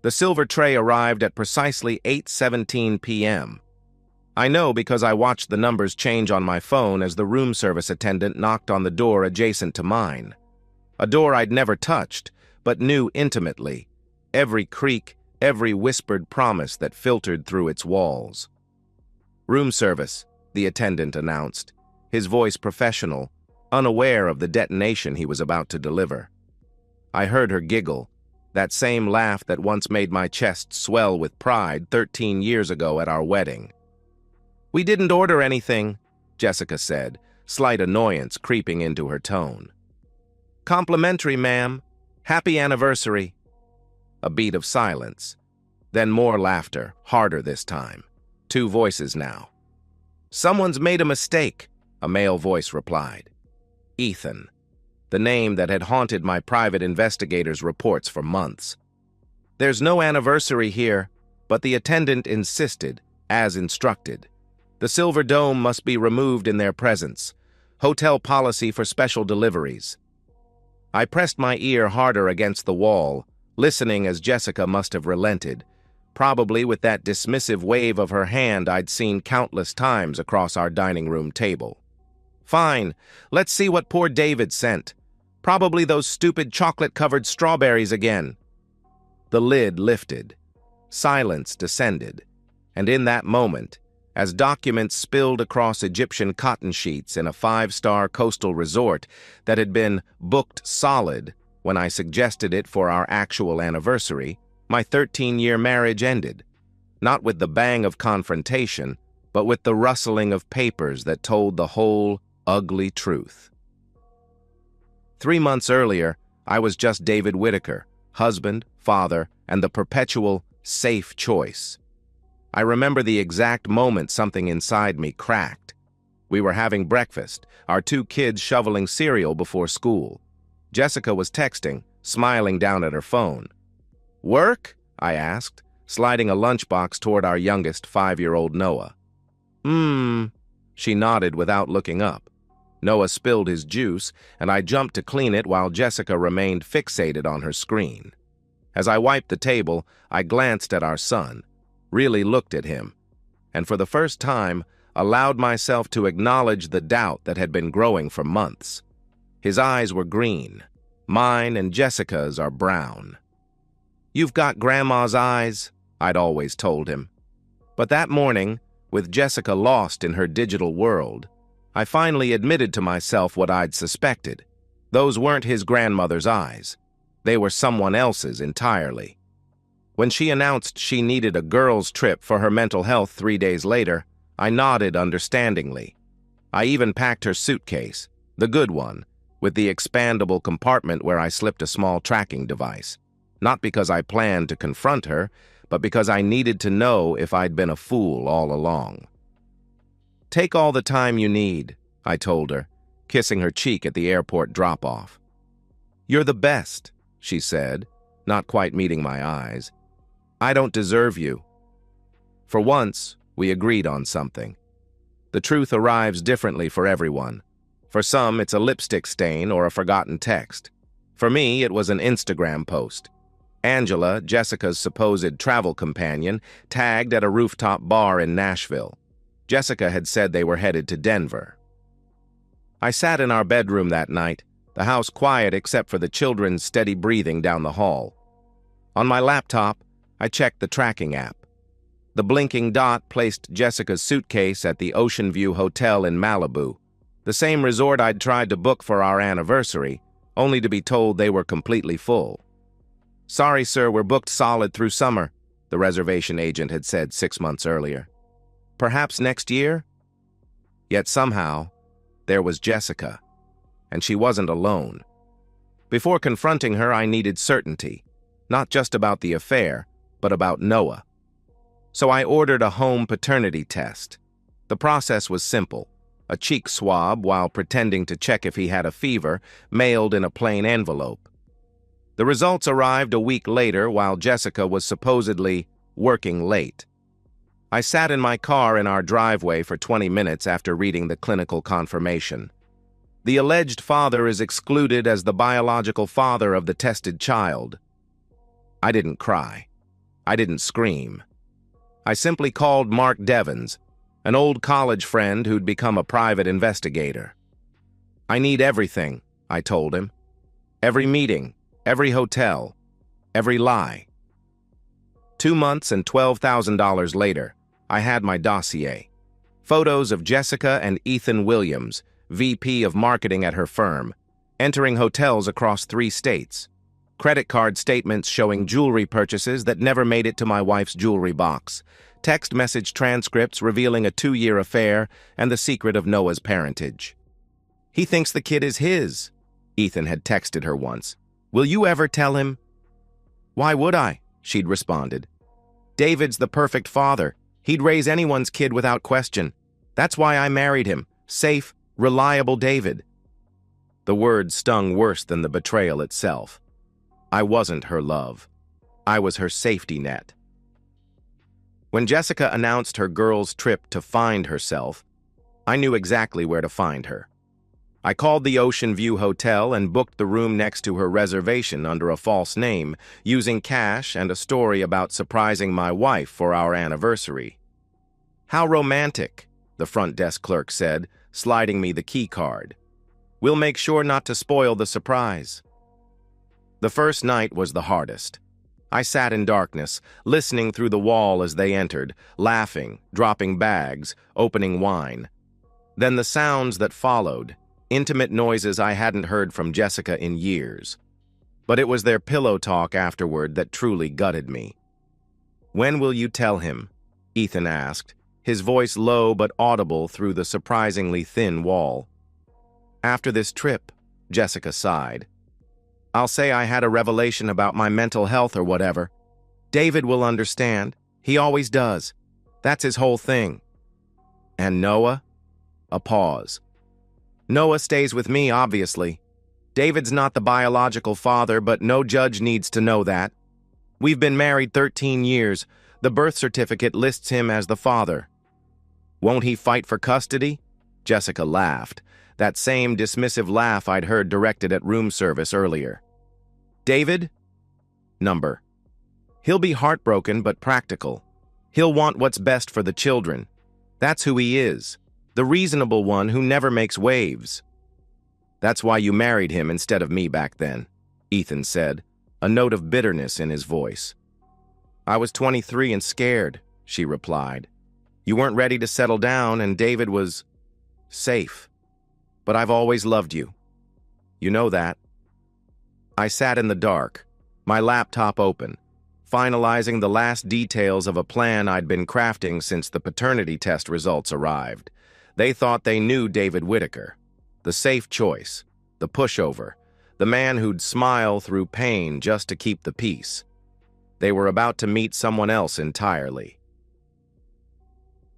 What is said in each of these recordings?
The silver tray arrived at precisely 8:17 p.m. I know because I watched the numbers change on my phone as the room service attendant knocked on the door adjacent to mine. A door I'd never touched, but knew intimately, every creak, every whispered promise that filtered through its walls. "Room service," the attendant announced, his voice professional, unaware of the detonation he was about to deliver. I heard her giggle, that same laugh that once made my chest swell with pride 13 years ago at our wedding. "We didn't order anything," Jessica said, slight annoyance creeping into her tone. "Complimentary, ma'am. Happy anniversary." A beat of silence. Then more laughter, harder this time. 2 voices now. "Someone's made a mistake," a male voice replied. Ethan, the name that had haunted my private investigator's reports for months. "There's no anniversary here," but the attendant insisted, as instructed. "The silver dome must be removed in their presence. Hotel policy for special deliveries." I pressed my ear harder against the wall, listening as Jessica must have relented, probably with that dismissive wave of her hand I'd seen countless times across our dining room table. "Fine, let's see what poor David sent. Probably those stupid chocolate-covered strawberries again." The lid lifted. Silence descended. And in that moment, as documents spilled across Egyptian cotton sheets in a 5-star coastal resort that had been booked solid when I suggested it for our actual anniversary, my 13-year marriage ended. Not with the bang of confrontation, but with the rustling of papers that told the whole ugly truth. 3 months earlier, I was just David Whitaker, husband, father, and the perpetual safe choice. I remember the exact moment something inside me cracked. We were having breakfast, our 2 kids shoveling cereal before school. Jessica was texting, smiling down at her phone. "Work?" I asked, sliding a lunchbox toward our youngest 5-year-old Noah. She nodded without looking up. Noah spilled his juice, and I jumped to clean it while Jessica remained fixated on her screen. As I wiped the table, I glanced at our son, really looked at him, and for the first time, allowed myself to acknowledge the doubt that had been growing for months. His eyes were green. Mine and Jessica's are brown. "You've got Grandma's eyes," I'd always told him. But that morning, with Jessica lost in her digital world, I finally admitted to myself what I'd suspected. Those weren't his grandmother's eyes. They were someone else's entirely. When she announced she needed a girls' trip for her mental health 3 days later, I nodded understandingly. I even packed her suitcase, the good one, with the expandable compartment where I slipped a small tracking device. Not because I planned to confront her, but because I needed to know if I'd been a fool all along. "Take all the time you need," I told her, kissing her cheek at the airport drop-off. "You're the best," she said, not quite meeting my eyes. "I don't deserve you." For once, we agreed on something. The truth arrives differently for everyone. For some, it's a lipstick stain or a forgotten text. For me, it was an Instagram post. Angela, Jessica's supposed travel companion, tagged at a rooftop bar in Nashville. Jessica had said they were headed to Denver. I sat in our bedroom that night, the house quiet except for the children's steady breathing down the hall. On my laptop, I checked the tracking app. The blinking dot placed Jessica's suitcase at the Ocean View Hotel in Malibu, the same resort I'd tried to book for our anniversary, only to be told they were completely full. "Sorry, sir, we're booked solid through summer," the reservation agent had said 6 months earlier. Perhaps next year? Yet somehow, there was Jessica, and she wasn't alone. Before confronting her, I needed certainty, not just about the affair, but about Noah. So I ordered a home paternity test. The process was simple: a cheek swab while pretending to check if he had a fever, mailed in a plain envelope. The results arrived a week later while Jessica was supposedly working late. I sat in my car in our driveway for 20 minutes after reading the clinical confirmation. The alleged father is excluded as the biological father of the tested child. I didn't cry. I didn't scream. I simply called Mark Devons, an old college friend who'd become a private investigator. I need everything, I told him. Every meeting, every hotel, every lie. 2 months and $12,000 later, I had my dossier. Photos of Jessica and Ethan Williams, VP of marketing at her firm, entering hotels across 3 states. Credit card statements showing jewelry purchases that never made it to my wife's jewelry box. Text message transcripts revealing a 2-year affair and the secret of Noah's parentage. "He thinks the kid is his," Ethan had texted her once. "Will you ever tell him?" "Why would I?" she'd responded. "David's the perfect father. He'd raise anyone's kid without question. That's why I married him. Safe, reliable David." The words stung worse than the betrayal itself. I wasn't her love. I was her safety net. When Jessica announced her girls' trip to find herself, I knew exactly where to find her. I called the Ocean View Hotel and booked the room next to her reservation under a false name, using cash and a story about surprising my wife for our anniversary. "How romantic," the front desk clerk said, sliding me the key card. "We'll make sure not to spoil the surprise." The first night was the hardest. I sat in darkness, listening through the wall as they entered, laughing, dropping bags, opening wine. Then the sounds that followed, intimate noises I hadn't heard from Jessica in years. But it was their pillow talk afterward that truly gutted me. "When will you tell him?" Ethan asked, his voice low but audible through the surprisingly thin wall. "After this trip," Jessica sighed. "I'll say I had a revelation about my mental health or whatever. David will understand. He always does. That's his whole thing." "And Noah?" A pause. "Noah stays with me, obviously. David's not the biological father, but no judge needs to know that. We've been married 13 years. The birth certificate lists him as the father." "Won't he fight for custody?" Jessica laughed, that same dismissive laugh I'd heard directed at room service earlier. "David? Number. He'll be heartbroken but practical. He'll want what's best for the children. That's who he is, the reasonable one who never makes waves." "That's why you married him instead of me back then," Ethan said, a note of bitterness in his voice. "I was 23 and scared," she replied. "You weren't ready to settle down, and David was safe. But I've always loved you. You know that." I sat in the dark, my laptop open, finalizing the last details of a plan I'd been crafting since the paternity test results arrived. They thought they knew David Whitaker, the safe choice, the pushover, the man who'd smile through pain just to keep the peace. They were about to meet someone else entirely.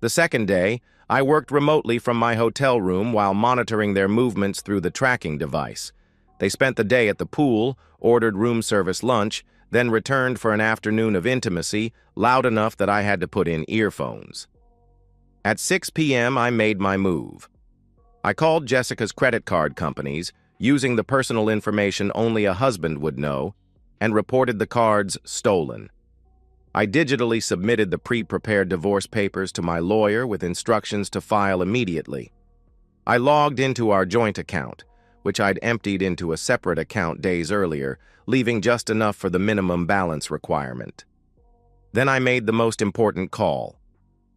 The second day, I worked remotely from my hotel room while monitoring their movements through the tracking device. They spent the day at the pool, ordered room service lunch, then returned for an afternoon of intimacy, loud enough that I had to put in earphones. At 6 p.m., I made my move. I called Jessica's credit card companies, using the personal information only a husband would know, and reported the cards stolen. I digitally submitted the pre-prepared divorce papers to my lawyer with instructions to file immediately. I logged into our joint account, which I'd emptied into a separate account days earlier, leaving just enough for the minimum balance requirement. Then I made the most important call,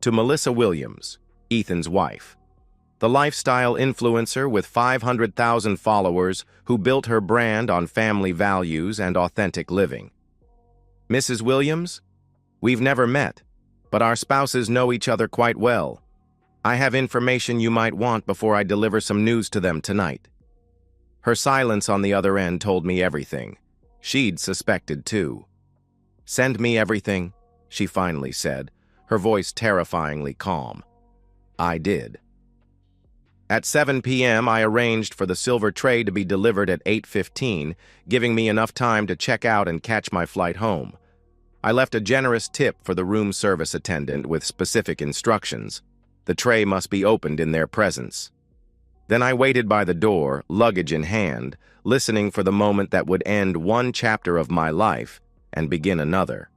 to Melissa Williams, Ethan's wife, the lifestyle influencer with 500,000 followers who built her brand on family values and authentic living. "Mrs. Williams, we've never met, but our spouses know each other quite well. I have information you might want before I deliver some news to them tonight." Her silence on the other end told me everything. She'd suspected too. "Send me everything," she finally said, her voice terrifyingly calm. I did. At 7 p.m., I arranged for the silver tray to be delivered at 8:15, giving me enough time to check out and catch my flight home. I left a generous tip for the room service attendant with specific instructions. The tray must be opened in their presence. Then I waited by the door, luggage in hand, listening for the moment that would end one chapter of my life and begin another.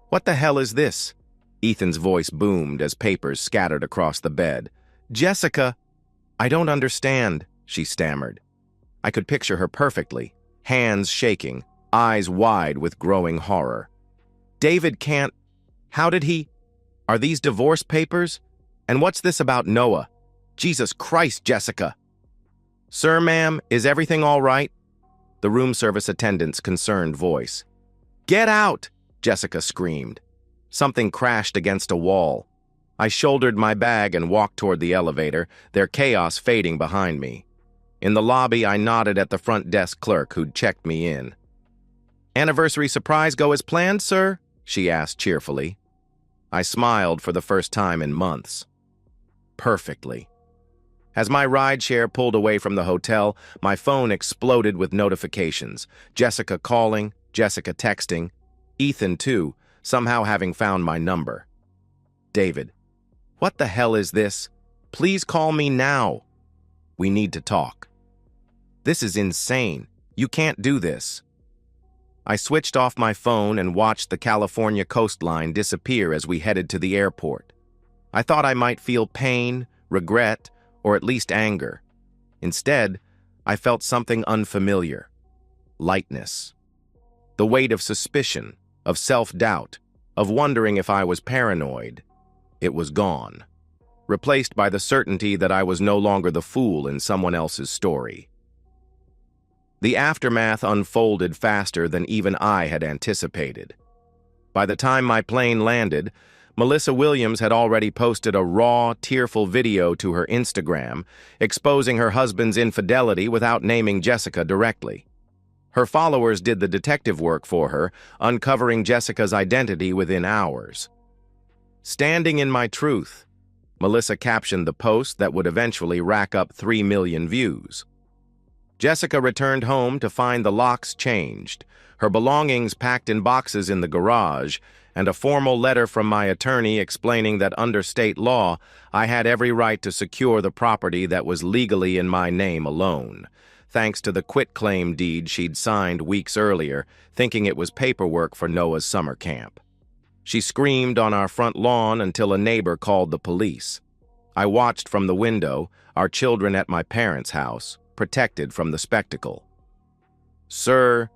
What the hell is this? Ethan's voice boomed as papers scattered across the bed. Jessica, I don't understand, she stammered. I could picture her perfectly, hands shaking, eyes wide with growing horror. David can't... How did he... Are these divorce papers? And what's this about Noah? Jesus Christ, Jessica! Sir, ma'am, is everything all right? The room service attendant's concerned voice. Get out! Jessica screamed. Something crashed against a wall. I shouldered my bag and walked toward the elevator, their chaos fading behind me. In the lobby, I nodded at the front desk clerk who'd checked me in. Anniversary surprise go as planned, sir? She asked cheerfully. I smiled for the first time in months. Perfectly. As my rideshare pulled away from the hotel, my phone exploded with notifications. Jessica calling, Jessica texting, Ethan too, somehow having found my number. David, what the hell is this? Please call me now. We need to talk. This is insane. You can't do this. I switched off my phone and watched the California coastline disappear as we headed to the airport. I thought I might feel pain, regret, or at least anger. Instead, I felt something unfamiliar. Lightness. The weight of suspicion, of self-doubt, of wondering if I was paranoid. It was gone, replaced by the certainty that I was no longer the fool in someone else's story. The aftermath unfolded faster than even I had anticipated. By the time my plane landed, Melissa Williams had already posted a raw, tearful video to her Instagram, exposing her husband's infidelity without naming Jessica directly. Her followers did the detective work for her, uncovering Jessica's identity within hours. Standing in my truth, Melissa captioned the post that would eventually rack up 3 million views. Jessica returned home to find the locks changed, her belongings packed in boxes in the garage, and a formal letter from my attorney explaining that under state law, I had every right to secure the property that was legally in my name alone, thanks to the quitclaim deed she'd signed weeks earlier, thinking it was paperwork for Noah's summer camp. She screamed on our front lawn until a neighbor called the police. I watched from the window, our children at my parents' house, protected from the spectacle. Sir,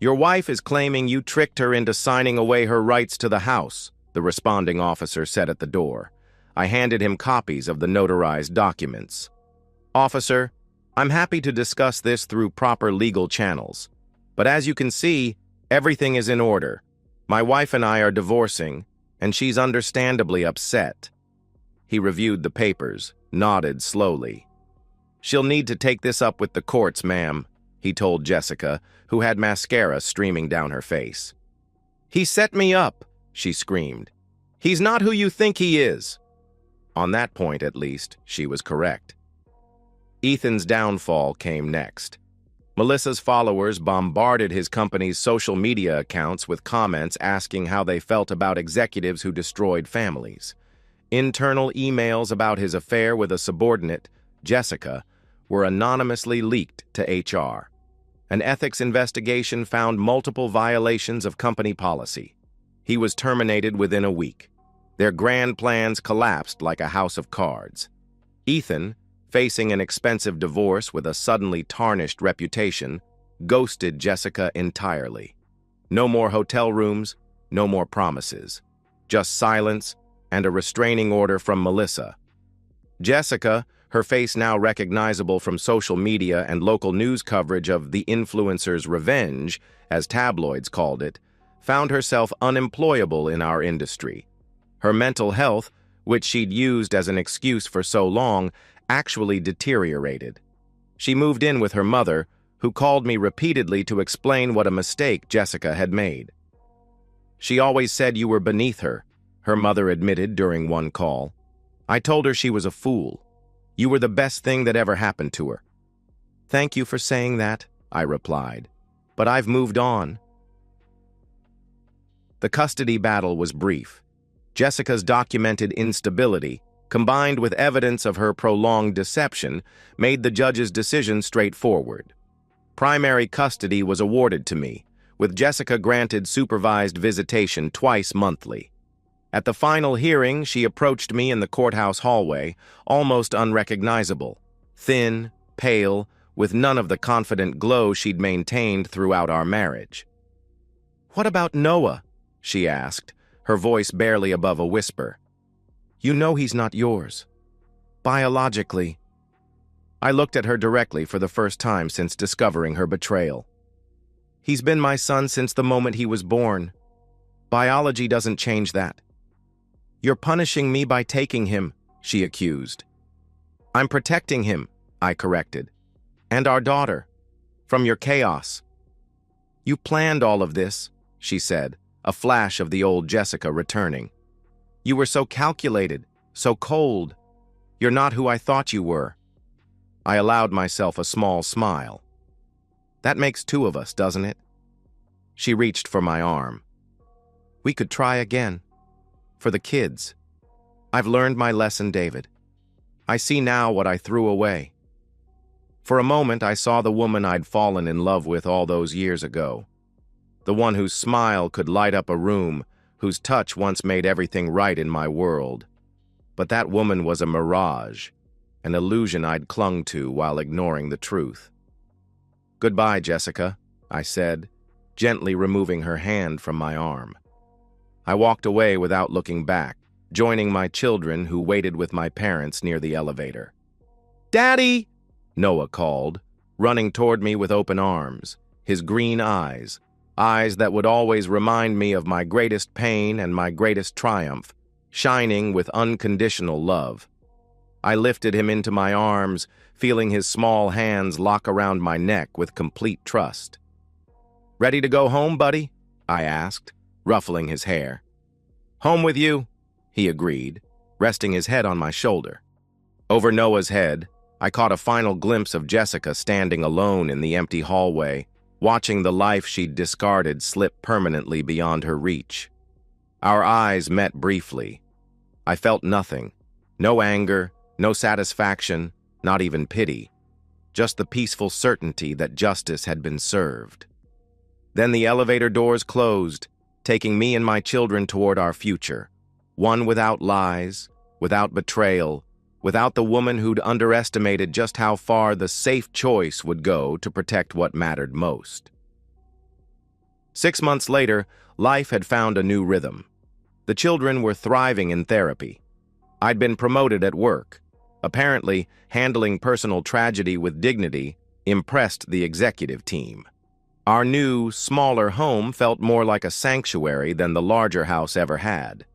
your wife is claiming you tricked her into signing away her rights to the house, the responding officer said at the door. I handed him copies of the notarized documents. Officer, I'm happy to discuss this through proper legal channels. But as you can see, everything is in order. My wife and I are divorcing, and she's understandably upset. He reviewed the papers, nodded slowly. She'll need to take this up with the courts, ma'am, he told Jessica, who had mascara streaming down her face. He set me up, she screamed. He's not who you think he is. On that point, at least, she was correct. Ethan's downfall came next. Melissa's followers bombarded his company's social media accounts with comments asking how they felt about executives who destroyed families. Internal emails about his affair with a subordinate, Jessica, were anonymously leaked to HR. An ethics investigation found multiple violations of company policy. He was terminated within a week. Their grand plans collapsed like a house of cards. Ethan, facing an expensive divorce with a suddenly tarnished reputation, ghosted Jessica entirely. No more hotel rooms, no more promises. Just silence and a restraining order from Melissa. Jessica, her face now recognizable from social media and local news coverage of the influencer's revenge, as tabloids called it, found herself unemployable in our industry. Her mental health, which she'd used as an excuse for so long, actually deteriorated. She moved in with her mother, who called me repeatedly to explain what a mistake Jessica had made. She always said you were beneath her, her mother admitted during one call. I told her she was a fool. You were the best thing that ever happened to her. Thank you for saying that, I replied. But I've moved on. The custody battle was brief. Jessica's documented instability, combined with evidence of her prolonged deception, made the judge's decision straightforward. Primary custody was awarded to me, with Jessica granted supervised visitation twice monthly. At the final hearing, she approached me in the courthouse hallway, almost unrecognizable, thin, pale, with none of the confident glow she'd maintained throughout our marriage. "What about Noah?" she asked, her voice barely above a whisper. "You know he's not yours. Biologically." I looked at her directly for the first time since discovering her betrayal. "He's been my son since the moment he was born. Biology doesn't change that." "You're punishing me by taking him," she accused. "I'm protecting him," I corrected. "And our daughter. From your chaos." "You planned all of this," she said, a flash of the old Jessica returning. "You were so calculated, so cold. You're not who I thought you were." I allowed myself a small smile. "That makes two of us, doesn't it?" She reached for my arm. "We could try again. For the kids. I've learned my lesson, David. I see now what I threw away." For a moment, I saw the woman I'd fallen in love with all those years ago. The one whose smile could light up a room, whose touch once made everything right in my world. But that woman was a mirage, an illusion I'd clung to while ignoring the truth. "Goodbye, Jessica," I said, gently removing her hand from my arm. I walked away without looking back, joining my children who waited with my parents near the elevator. "Daddy!" Noah called, running toward me with open arms, his green eyes that would always remind me of my greatest pain and my greatest triumph, shining with unconditional love. I lifted him into my arms, feeling his small hands lock around my neck with complete trust. "Ready to go home, buddy?" I asked, ruffling his hair. "Home with you," he agreed, resting his head on my shoulder. Over Noah's head, I caught a final glimpse of Jessica standing alone in the empty hallway, watching the life she'd discarded slip permanently beyond her reach. Our eyes met briefly. I felt nothing. No anger, no satisfaction, not even pity. Just the peaceful certainty that justice had been served. Then the elevator doors closed, taking me and my children toward our future. One without lies, without betrayal, without the woman who'd underestimated just how far the safe choice would go to protect what mattered most. 6 months later, life had found a new rhythm. The children were thriving in therapy. I'd been promoted at work. Apparently, handling personal tragedy with dignity impressed the executive team. Our new, smaller home felt more like a sanctuary than the larger house ever had.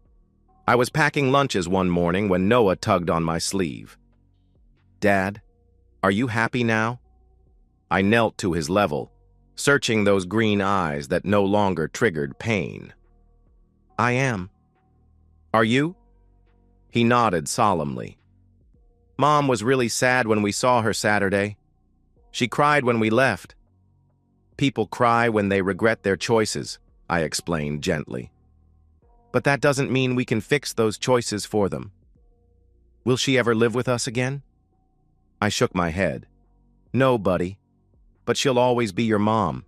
I was packing lunches one morning when Noah tugged on my sleeve. "Dad, are you happy now?" I knelt to his level, searching those green eyes that no longer triggered pain. "I am. Are you?" He nodded solemnly. "Mom was really sad when we saw her Saturday. She cried when we left." "People cry when they regret their choices," I explained gently. "But that doesn't mean we can fix those choices for them." "Will she ever live with us again?" I shook my head. "No, buddy, but she'll always be your mom."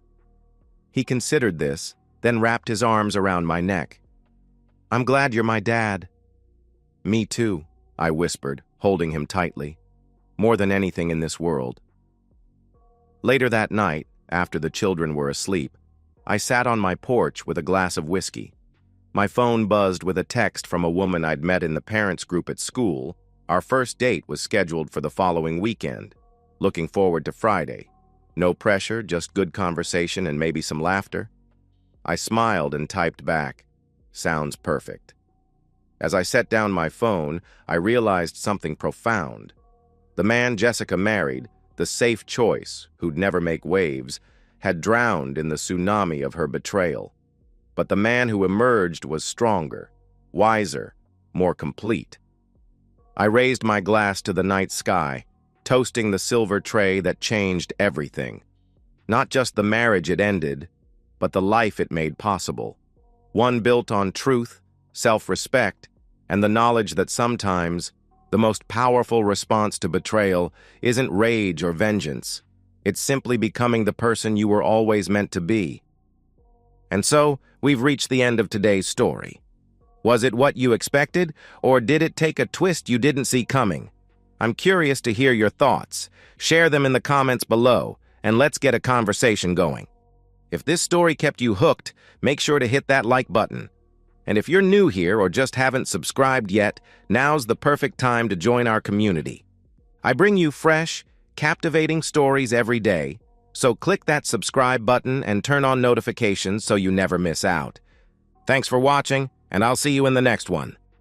He considered this, then wrapped his arms around my neck. "I'm glad you're my dad." "Me too," I whispered, holding him tightly. "More than anything in this world." Later that night, after the children were asleep, I sat on my porch with a glass of whiskey. My phone buzzed with a text from a woman I'd met in the parents' group at school. Our first date was scheduled for the following weekend. Looking forward to Friday. No pressure, just good conversation and maybe some laughter. I smiled and typed back, "Sounds perfect." As I set down my phone, I realized something profound. The man Jessica married, the safe choice, who'd never make waves, had drowned in the tsunami of her betrayal. But the man who emerged was stronger, wiser, more complete. I raised my glass to the night sky, toasting the silver tray that changed everything. Not just the marriage it ended, but the life it made possible. One built on truth, self-respect, and the knowledge that sometimes the most powerful response to betrayal isn't rage or vengeance. It's simply becoming the person you were always meant to be. And so, we've reached the end of today's story. Was it what you expected, or did it take a twist you didn't see coming? I'm curious to hear your thoughts. Share them in the comments below, and let's get a conversation going. If this story kept you hooked, make sure to hit that like button. And if you're new here or just haven't subscribed yet, now's the perfect time to join our community. I bring you fresh, captivating stories every day, so click that subscribe button and turn on notifications so you never miss out. Thanks for watching, and I'll see you in the next one.